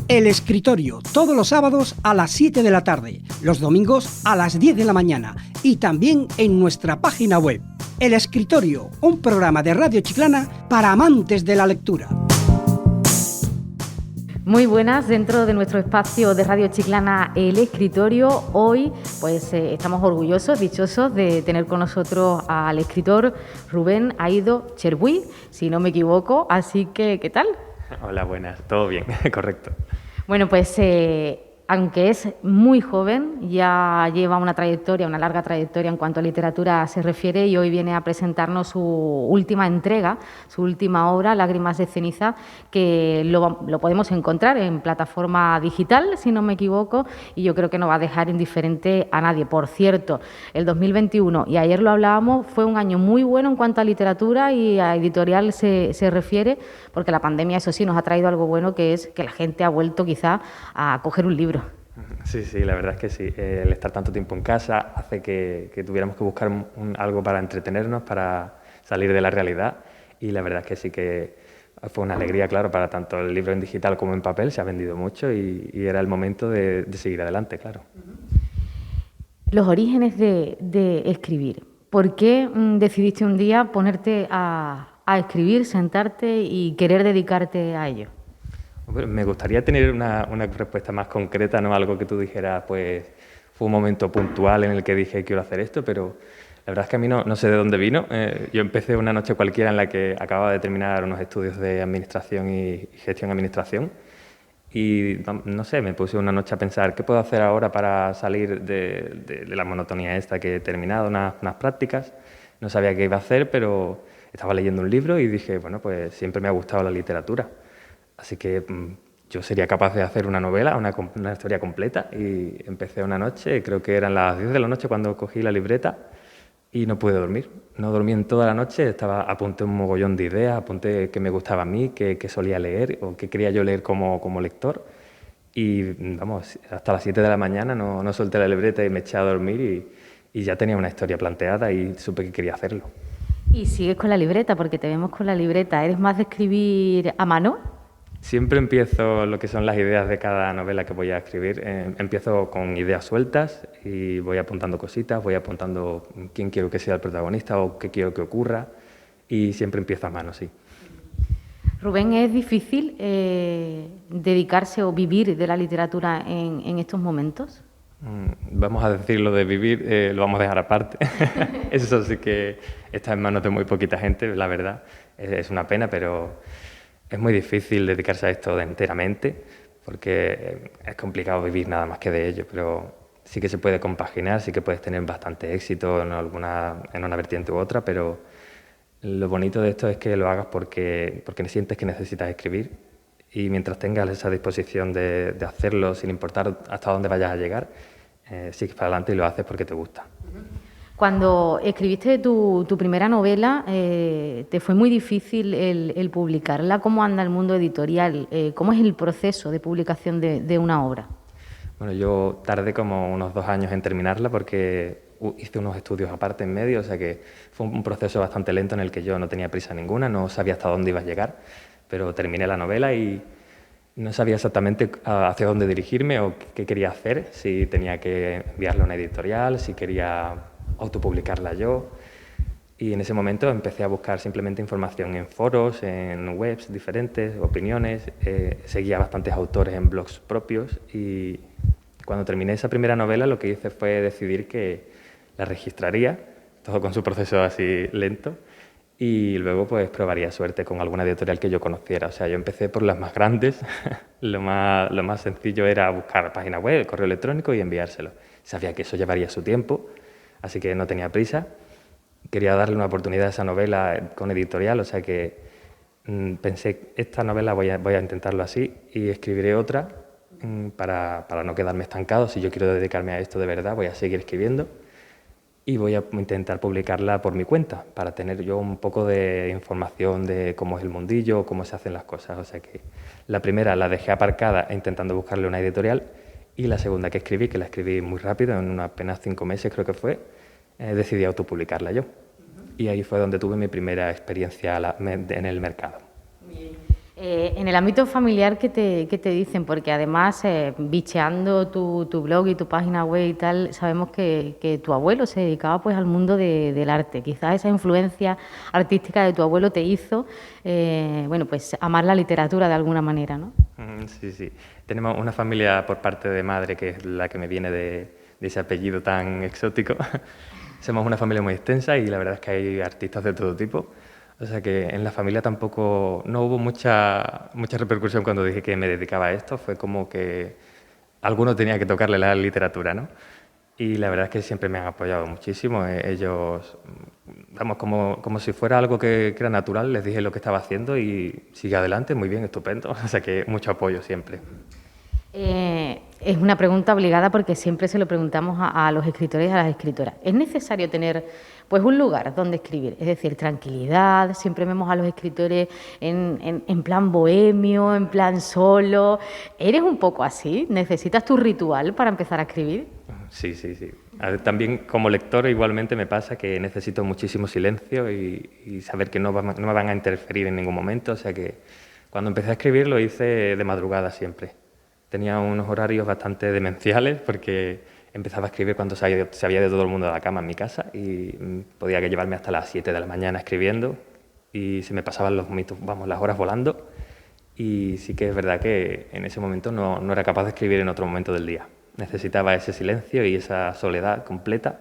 El Escritorio, todos los sábados a las 7 de la tarde, los domingos a las 10 de la mañana y también en nuestra página web. El Escritorio, un programa de Radio Chiclana para amantes de la lectura. Muy buenas, dentro de nuestro espacio de Radio Chiclana El Escritorio. Hoy pues estamos orgullosos, dichosos de tener con nosotros al escritor Rubén Aido Cherbuy, si no me equivoco. Así que, ¿qué tal? Hola, buenas. Todo bien, correcto. Bueno, pues aunque es muy joven, ya lleva una larga trayectoria en cuanto a literatura se refiere, y hoy viene a presentarnos su última entrega, su última obra, Lágrimas de ceniza, que lo podemos encontrar en plataforma digital, si no me equivoco, y yo creo que no va a dejar indiferente a nadie. Por cierto, el 2021, y ayer lo hablábamos, fue un año muy bueno en cuanto a literatura y a editorial se refiere, porque la pandemia, eso sí, nos ha traído algo bueno, que es que la gente ha vuelto quizá a coger un libro. Sí, la verdad es que sí. El estar tanto tiempo en casa hace que tuviéramos que buscar algo para entretenernos, para salir de la realidad, y la verdad es que sí que fue una alegría, claro, para tanto el libro en digital como en papel. Se ha vendido mucho y era el momento de seguir adelante, claro. Los orígenes de escribir. ¿Por qué decidiste un día ponerte a escribir, sentarte y querer dedicarte a ello? Me gustaría tener una respuesta más concreta, no algo que tú dijeras, pues fue un momento puntual en el que dije quiero hacer esto, pero la verdad es que a mí no sé de dónde vino. Yo empecé una noche cualquiera en la que acababa de terminar unos estudios de administración y gestión-administración, y no sé, me puse una noche a pensar qué puedo hacer ahora para salir de la monotonía esta, que he terminado unas prácticas. No sabía qué iba a hacer, pero estaba leyendo un libro y dije, bueno, pues siempre me ha gustado la literatura. Así que yo sería capaz de hacer una novela, una historia completa, y empecé una noche, creo que eran las 10 de la noche cuando cogí la libreta, y no pude dormir. No dormí en toda la noche, apunté un mogollón de ideas, apunté qué me gustaba a mí, qué solía leer o qué quería yo leer como lector, y vamos, hasta las 7 de la mañana no solté la libreta y me eché a dormir, y ya tenía una historia planteada y supe que quería hacerlo. ¿Y sigues con la libreta? Porque te vemos con la libreta. ¿Eres más de escribir a mano? Siempre empiezo lo que son las ideas de cada novela que voy a escribir. Empiezo con ideas sueltas y voy apuntando cositas, voy apuntando quién quiero que sea el protagonista o qué quiero que ocurra, y siempre empiezo a mano, sí. Rubén, ¿es difícil dedicarse o vivir de la literatura en estos momentos? Vamos a decir lo de vivir, lo vamos a dejar aparte. Eso sí que está en manos de muy poquita gente, la verdad. Es una pena, pero es muy difícil dedicarse a esto enteramente, porque es complicado vivir nada más que de ello, pero sí que se puede compaginar, sí que puedes tener bastante éxito en una vertiente u otra, pero lo bonito de esto es que lo hagas porque sientes que necesitas escribir, y mientras tengas esa disposición de hacerlo, sin importar hasta dónde vayas a llegar, sigues para adelante y lo haces porque te gusta. Cuando escribiste tu primera novela, ¿te fue muy difícil el publicarla? ¿Cómo anda el mundo editorial? ¿Cómo es el proceso de publicación de una obra? Bueno, yo tardé como unos 2 años en terminarla porque hice unos estudios aparte en medio, o sea que fue un proceso bastante lento en el que yo no tenía prisa ninguna, no sabía hasta dónde iba a llegar, pero terminé la novela y no sabía exactamente hacia dónde dirigirme o qué quería hacer, si tenía que enviarla a una editorial, si quería autopublicarla yo, y en ese momento empecé a buscar simplemente información en foros, en webs diferentes, opiniones, seguía bastantes autores en blogs propios, y cuando terminé esa primera novela lo que hice fue decidir que la registraría, todo con su proceso así lento, y luego pues probaría suerte con alguna editorial que yo conociera. O sea, yo empecé por las más grandes. Lo más sencillo era buscar página web, correo electrónico y enviárselo. Sabía que eso llevaría su tiempo, así que no tenía prisa. Quería darle una oportunidad a esa novela con editorial, o sea que pensé, esta novela voy a intentarlo así y escribiré otra para no quedarme estancado. Si yo quiero dedicarme a esto de verdad, voy a seguir escribiendo. Y voy a intentar publicarla por mi cuenta, para tener yo un poco de información de cómo es el mundillo, cómo se hacen las cosas. O sea que la primera la dejé aparcada intentando buscarle una editorial, y la segunda que escribí, que la escribí muy rápido, en apenas 5 meses creo que fue, decidí autopublicarla yo. Y ahí fue donde tuve mi primera experiencia en el mercado. Bien. En el ámbito familiar, ¿qué te dicen? Porque además, bicheando tu blog y tu página web y tal, sabemos que tu abuelo se dedicaba pues al mundo del arte. Quizás esa influencia artística de tu abuelo te hizo, bueno, pues amar la literatura de alguna manera, ¿no? Sí, sí. Tenemos una familia por parte de madre, que es la que me viene de ese apellido tan exótico. Somos una familia muy extensa y la verdad es que hay artistas de todo tipo. O sea que en la familia tampoco no hubo mucha repercusión cuando dije que me dedicaba a esto. Fue como que alguno tenía que tocarle la literatura, ¿no? Y la verdad es que siempre me han apoyado muchísimo. Ellos, vamos, como si fuera algo que era natural, les dije lo que estaba haciendo y sigue adelante, muy bien, estupendo. O sea que mucho apoyo siempre. Es una pregunta obligada porque siempre se lo preguntamos a los escritores y a las escritoras. ¿Es necesario tener pues un lugar donde escribir? Es decir, tranquilidad, siempre vemos a los escritores en plan bohemio, en plan solo. ¿Eres un poco así? ¿Necesitas tu ritual para empezar a escribir? Sí, sí, sí. A ver, también como lector igualmente me pasa que necesito muchísimo silencio y saber que no me van a interferir en ningún momento. O sea que cuando empecé a escribir lo hice de madrugada siempre. Tenía unos horarios bastante demenciales porque empezaba a escribir cuando se había de todo el mundo a la cama en mi casa y podía llevarme hasta las 7 de la mañana escribiendo y se me pasaban las horas volando y sí que es verdad que en ese momento no era capaz de escribir en otro momento del día. Necesitaba ese silencio y esa soledad completa,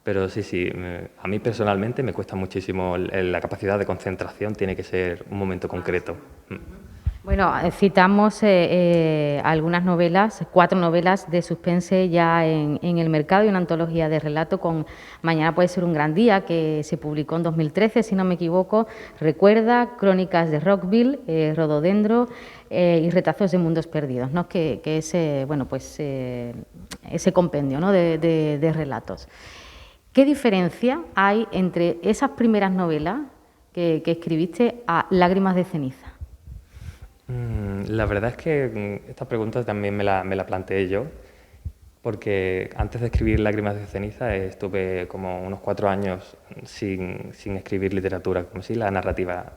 pero sí, a mí personalmente me cuesta muchísimo la capacidad de concentración, tiene que ser un momento concreto. Bueno, citamos algunas novelas, 4 novelas de suspense ya en el mercado y una antología de relato con Mañana puede ser un gran día, que se publicó en 2013, si no me equivoco. Recuerda, Crónicas de Rockville, Rododendro y Retazos de mundos perdidos, ¿no? Que es bueno, pues, ese compendio, ¿no? de relatos. ¿Qué diferencia hay entre esas primeras novelas que escribiste a Lágrimas de ceniza? La verdad es que esta pregunta también me la planteé yo, porque antes de escribir Lágrimas de ceniza estuve como unos 4 años sin escribir literatura, como si la narrativa.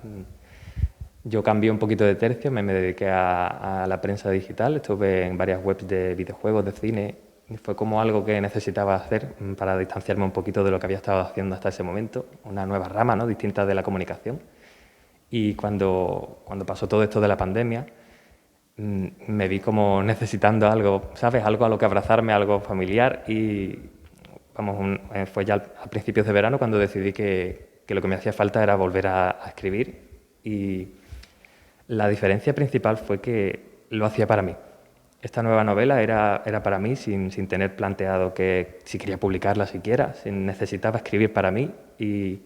Yo cambié un poquito de tercio, me dediqué a la prensa digital, estuve en varias webs de videojuegos, de cine, y fue como algo que necesitaba hacer para distanciarme un poquito de lo que había estado haciendo hasta ese momento, una nueva rama, ¿no?, distinta de la comunicación. Y cuando pasó todo esto de la pandemia, me vi como necesitando algo, ¿sabes?, algo a lo que abrazarme, algo familiar y, vamos, fue ya a principios de verano cuando decidí que lo que me hacía falta era volver a escribir y la diferencia principal fue que lo hacía para mí. Esta nueva novela era para mí sin tener planteado que si quería publicarla siquiera, necesitaba escribir para mí y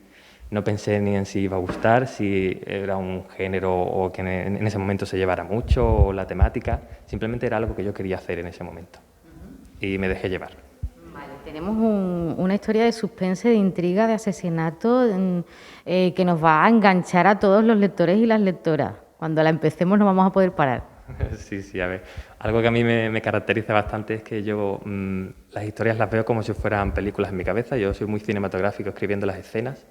no pensé ni en si iba a gustar, si era un género o que en ese momento se llevara mucho o la temática, simplemente era algo que yo quería hacer en ese momento y me dejé llevar. Vale, tenemos una historia de suspense, de intriga, de asesinato que nos va a enganchar a todos los lectores y las lectoras. Cuando la empecemos no vamos a poder parar. Sí, a ver, algo que a mí me caracteriza bastante es que yo las historias las veo como si fueran películas en mi cabeza. Yo soy muy cinematográfico escribiendo las escenas.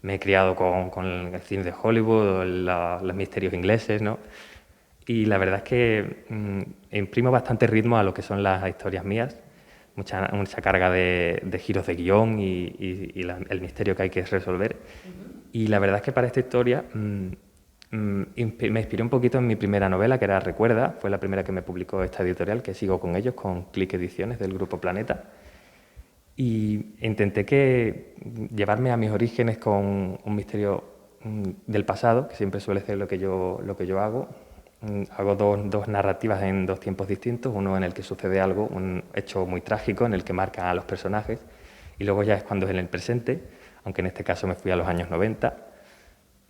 Me he criado con el cine de Hollywood, los misterios ingleses, ¿no? Y la verdad es que imprimo bastante ritmo a lo que son las historias mías, mucha carga de giros de guión y el misterio que hay que resolver. Y la verdad es que para esta historia me inspiré un poquito en mi primera novela, que era Recuerda, fue la primera que me publicó esta editorial, que sigo con ellos, con Click Ediciones del Grupo Planeta. Y intenté llevarme a mis orígenes con un misterio del pasado, que siempre suele ser lo que yo hago. Hago dos narrativas en 2 tiempos distintos, uno en el que sucede algo, un hecho muy trágico en el que marcan a los personajes, y luego ya es cuando es en el presente, aunque en este caso me fui a los años 90,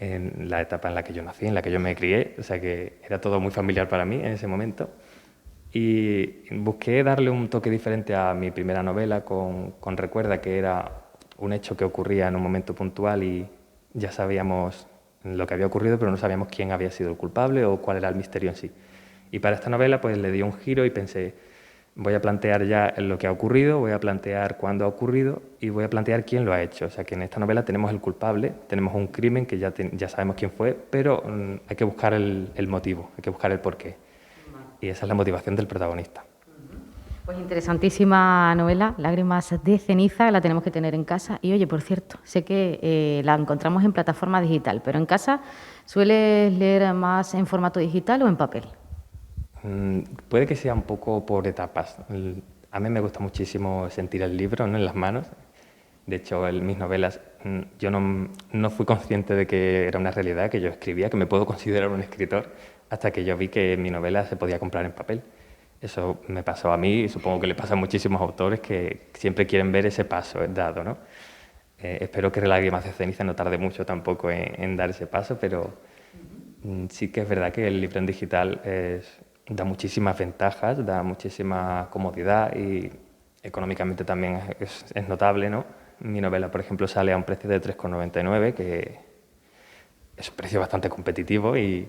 en la etapa en la que yo nací, en la que yo me crié, o sea que era todo muy familiar para mí en ese momento. Y busqué darle un toque diferente a mi primera novela con Recuerda, que era un hecho que ocurría en un momento puntual y ya sabíamos lo que había ocurrido, pero no sabíamos quién había sido el culpable o cuál era el misterio en sí. Y para esta novela pues le di un giro y pensé, Voy a plantear ya lo que ha ocurrido, voy a plantear cuándo ha ocurrido y voy a plantear quién lo ha hecho. O sea, que en esta novela tenemos el culpable, tenemos un crimen que ya sabemos quién fue, pero hay que buscar el motivo, hay que buscar el porqué. Y esa es la motivación del protagonista. Pues interesantísima novela, Lágrimas de ceniza, la tenemos que tener en casa. Y oye, por cierto, sé que la encontramos en plataforma digital, pero en casa, ¿sueles leer más en formato digital o en papel? Puede que sea un poco por etapas. A mí me gusta muchísimo sentir el libro, ¿no?, en las manos. De hecho, en mis novelas yo no fui consciente de que era una realidad, que yo escribía, que me puedo considerar un escritor, hasta que yo vi que mi novela se podía comprar en papel. Eso me pasó a mí y supongo que le pasa a muchísimos autores que siempre quieren ver ese paso dado, ¿no? Espero que Lágrimas de ceniza no tarde mucho tampoco en dar ese paso, pero sí que es verdad que el libro en digital da muchísimas ventajas, da muchísima comodidad y económicamente también es notable, ¿no? Mi novela, por ejemplo, sale a un precio de 3,99, que es un precio bastante competitivo y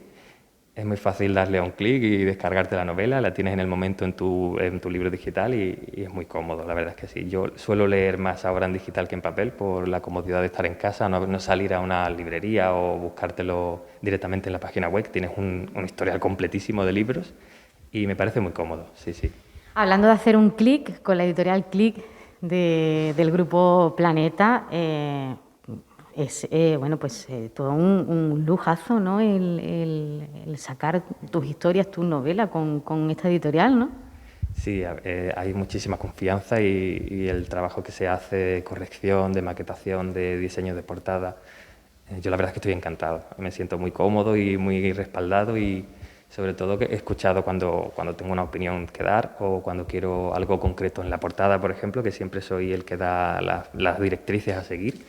es muy fácil darle a un clic y descargarte la novela, la tienes en el momento en tu libro digital y es muy cómodo, la verdad es que sí. Yo suelo leer más ahora en digital que en papel por la comodidad de estar en casa, no salir a una librería o buscártelo directamente en la página web. Tienes un historial completísimo de libros y me parece muy cómodo, sí, sí. Hablando de hacer un clic, con la editorial Clic del grupo Planeta, es bueno, pues todo un lujazo, ¿no? El sacar tus historias, tus novelas con esta editorial, ¿no? Sí, hay muchísima confianza y el trabajo que se hace de corrección, de maquetación, de diseño de portada, yo la verdad es que estoy encantado. Me siento muy cómodo y muy respaldado y sobre todo que he escuchado cuando tengo una opinión que dar o cuando quiero algo concreto en la portada, por ejemplo, que siempre soy el que da las directrices a seguir.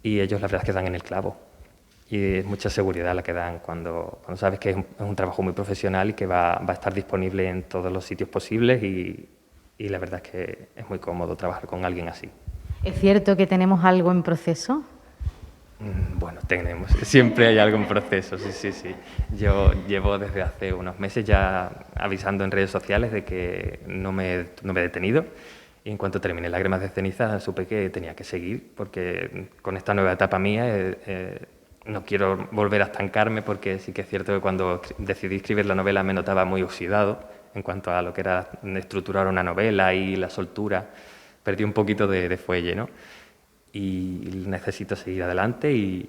Y ellos la verdad es que dan en el clavo. Y es mucha seguridad la que dan cuando sabes que es un trabajo muy profesional y que va a estar disponible en todos los sitios posibles y la verdad es que es muy cómodo trabajar con alguien así. ¿Es cierto que tenemos algo en proceso? Bueno, siempre hay algo en proceso, sí, sí, sí. Yo llevo desde hace unos meses ya avisando en redes sociales de que no me he detenido. Y en cuanto terminé Lágrimas de ceniza supe que tenía que seguir porque con esta nueva etapa mía no quiero volver a estancarme porque sí que es cierto que cuando decidí escribir la novela me notaba muy oxidado en cuanto a lo que era estructurar una novela y la soltura. Perdí un poquito de fuelle, ¿no? Y necesito seguir adelante y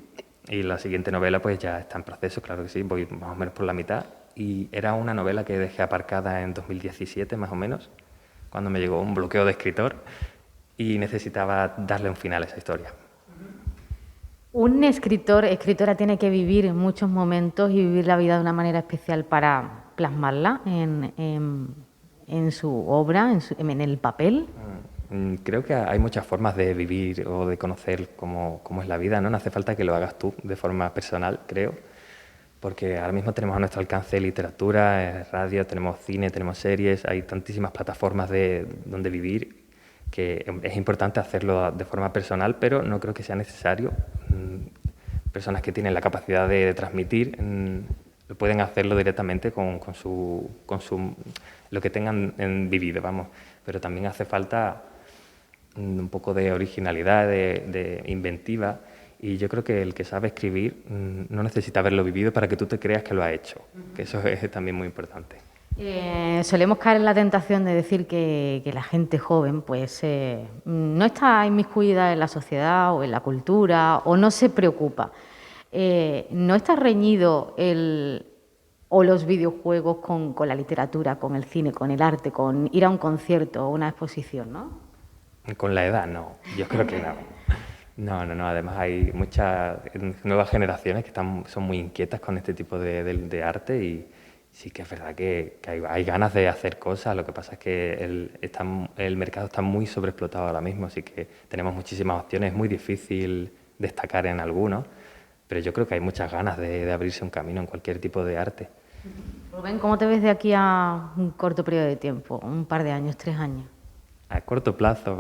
la siguiente novela pues ya está en proceso, claro que sí, voy más o menos por la mitad. Y era una novela que dejé aparcada en 2017 más o menos, cuando me llegó un bloqueo de escritor y necesitaba darle un final a esa historia. Un escritora tiene que vivir muchos momentos y vivir la vida de una manera especial para plasmarla en su obra, en el papel. Creo que hay muchas formas de vivir o de conocer cómo es la vida, ¿no? No hace falta que lo hagas tú de forma personal, creo, porque ahora mismo tenemos a nuestro alcance literatura, radio, tenemos cine, tenemos series, hay tantísimas plataformas donde vivir que es importante hacerlo de forma personal, pero no creo que sea necesario. Personas que tienen la capacidad de transmitir pueden hacerlo directamente con lo que tengan vivido, vamos. Pero también hace falta un poco de originalidad, de inventiva, y yo creo que el que sabe escribir no necesita haberlo vivido para que tú te creas que lo ha hecho, que eso es también muy importante. Solemos caer en la tentación de decir que la gente joven pues no está inmiscuida en la sociedad o en la cultura o no se preocupa. ¿No está reñido o los videojuegos con la literatura, con el cine, con el arte, con ir a un concierto o una exposición, ¿no? Con la edad, no. Yo creo que no. No. Además hay muchas nuevas generaciones que son muy inquietas con este tipo de arte y sí que es verdad que hay ganas de hacer cosas. Lo que pasa es que el mercado está muy sobreexplotado ahora mismo, así que tenemos muchísimas opciones. Es muy difícil destacar en algunos, pero yo creo que hay muchas ganas de abrirse un camino en cualquier tipo de arte. Rubén, ¿cómo te ves de aquí a un corto periodo de tiempo? Un par de años, 3 años. A corto plazo,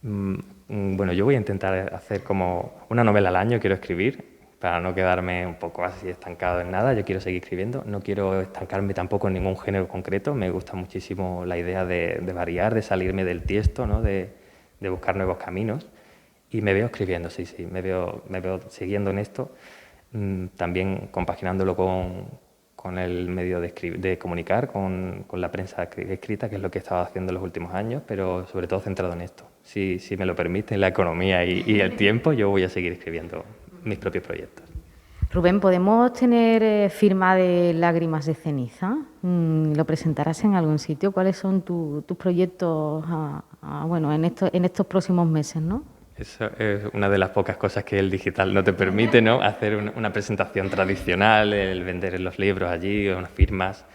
bueno, yo voy a intentar hacer como una novela al año, quiero escribir, para no quedarme un poco así estancado en nada. Yo quiero seguir escribiendo, no quiero estancarme tampoco en ningún género concreto. Me gusta muchísimo la idea de variar, de salirme del tiesto, ¿no? De buscar nuevos caminos. Y me veo escribiendo, sí, me veo siguiendo en esto, también compaginándolo con el medio de comunicar, con la prensa escrita, que es lo que he estado haciendo en los últimos años, pero sobre todo centrado en esto. Si me lo permite la economía y el tiempo, yo voy a seguir escribiendo mis propios proyectos. Rubén, ¿podemos tener firma de Lágrimas de ceniza? ¿Lo presentarás en algún sitio? ¿Cuáles son tus proyectos bueno, en estos próximos meses, no? Eso es una de las pocas cosas que el digital no te permite, ¿no? Hacer una presentación tradicional, el vender los libros allí, unas firmas.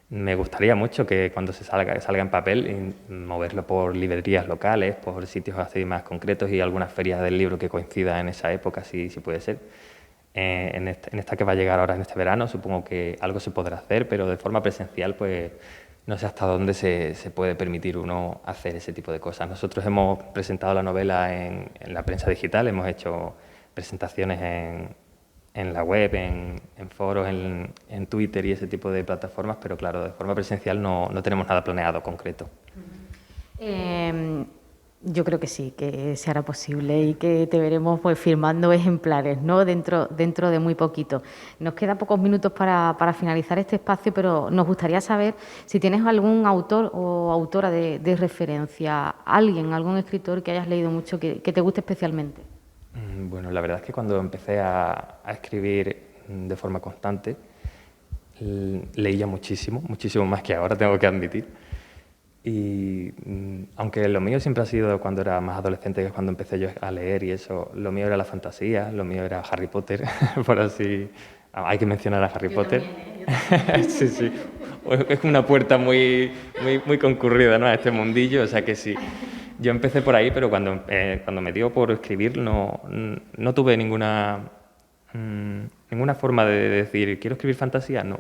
Me gustaría mucho que cuando salga en papel, moverlo por librerías locales, por sitios así más concretos y algunas ferias del libro que coincida en esa época, si puede ser. En esta que va a llegar ahora en este verano, supongo que algo se podrá hacer, pero de forma presencial, pues no sé hasta dónde se puede permitir uno hacer ese tipo de cosas. Nosotros hemos presentado la novela en la prensa digital, hemos hecho presentaciones en la web, en foros, en Twitter y ese tipo de plataformas, pero claro, de forma presencial no tenemos nada planeado concreto. Yo creo que sí, que se hará posible y que te veremos pues firmando ejemplares, ¿no? Dentro de muy poquito. Nos quedan pocos minutos para finalizar este espacio, pero nos gustaría saber si tienes algún autor o autora de referencia, algún escritor que hayas leído mucho que te guste especialmente. Bueno, la verdad es que cuando empecé a escribir de forma constante, leía muchísimo más que ahora, tengo que admitir. Y aunque lo mío siempre ha sido cuando era más adolescente, que es cuando empecé yo a leer y eso, lo mío era la fantasía, lo mío era Harry Potter, por así... Hay que mencionar a Harry Potter. También, sí. Es una puerta muy concurrida, ¿no?, a este mundillo, o sea que sí. Yo empecé por ahí, pero cuando me dio por escribir no tuve ninguna forma de decir, ¿quiero escribir fantasía? No.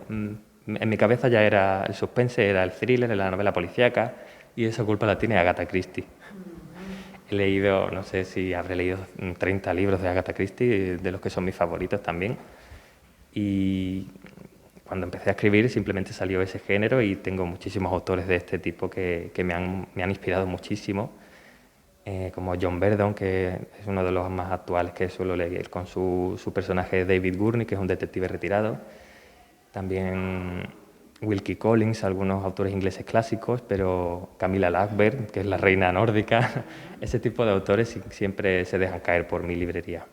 En mi cabeza ya era el suspense, era el thriller, era la novela policíaca, y esa culpa la tiene Agatha Christie. He leído, no sé si habré leído 30 libros de Agatha Christie, de los que son mis favoritos también. Y cuando empecé a escribir simplemente salió ese género y tengo muchísimos autores de este tipo que me han inspirado muchísimo, como John Verdon, que es uno de los más actuales que suelo leer, con su personaje David Gurney, que es un detective retirado. También Wilkie Collins, algunos autores ingleses clásicos, pero Camilla Lackberg, que es la reina nórdica. Ese tipo de autores siempre se dejan caer por mi librería.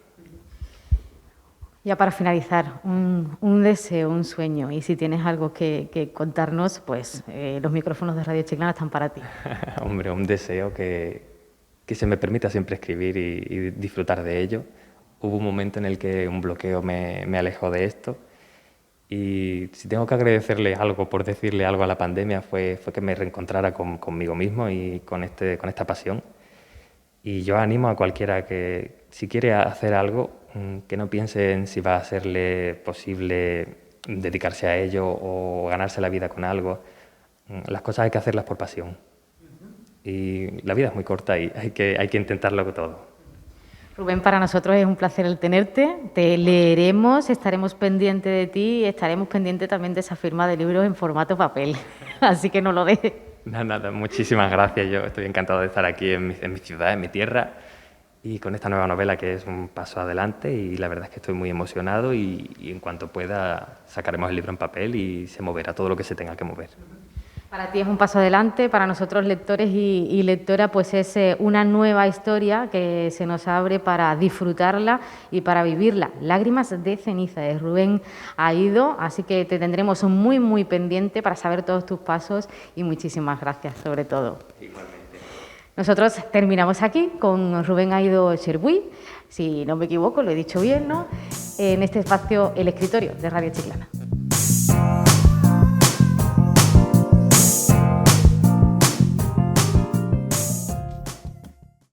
Ya para finalizar, un deseo, un sueño, y si tienes algo que contarnos, pues los micrófonos de Radio Chiclana están para ti. Hombre, un deseo que se me permita siempre escribir y disfrutar de ello. Hubo un momento en el que un bloqueo me alejó de esto. Y si tengo que agradecerle algo por decirle algo a la pandemia fue que me reencontrara conmigo mismo y con esta pasión. Y yo animo a cualquiera que, si quiere hacer algo, que no piense en si va a serle posible dedicarse a ello o ganarse la vida con algo. Las cosas hay que hacerlas por pasión. Y la vida es muy corta y hay que intentarlo todo. Rubén, para nosotros es un placer el tenerte, te leeremos, estaremos pendientes de ti y estaremos pendientes también de esa firma de libros en formato papel, así que no lo dejes. Nada, muchísimas gracias, yo estoy encantado de estar aquí en mi ciudad, en mi tierra, y con esta nueva novela que es un paso adelante y la verdad es que estoy muy emocionado y en cuanto pueda sacaremos el libro en papel y se moverá todo lo que se tenga que mover. Para ti es un paso adelante, para nosotros lectores y lectoras pues es una nueva historia que se nos abre para disfrutarla y para vivirla. Lágrimas de ceniza de Rubén Aído, así que te tendremos muy pendiente para saber todos tus pasos y muchísimas gracias sobre todo. Igualmente. Nosotros terminamos aquí con Rubén Aído Cherbuy, si no me equivoco, lo he dicho bien, ¿no?, en este espacio El Escritorio de Radio Chiclana.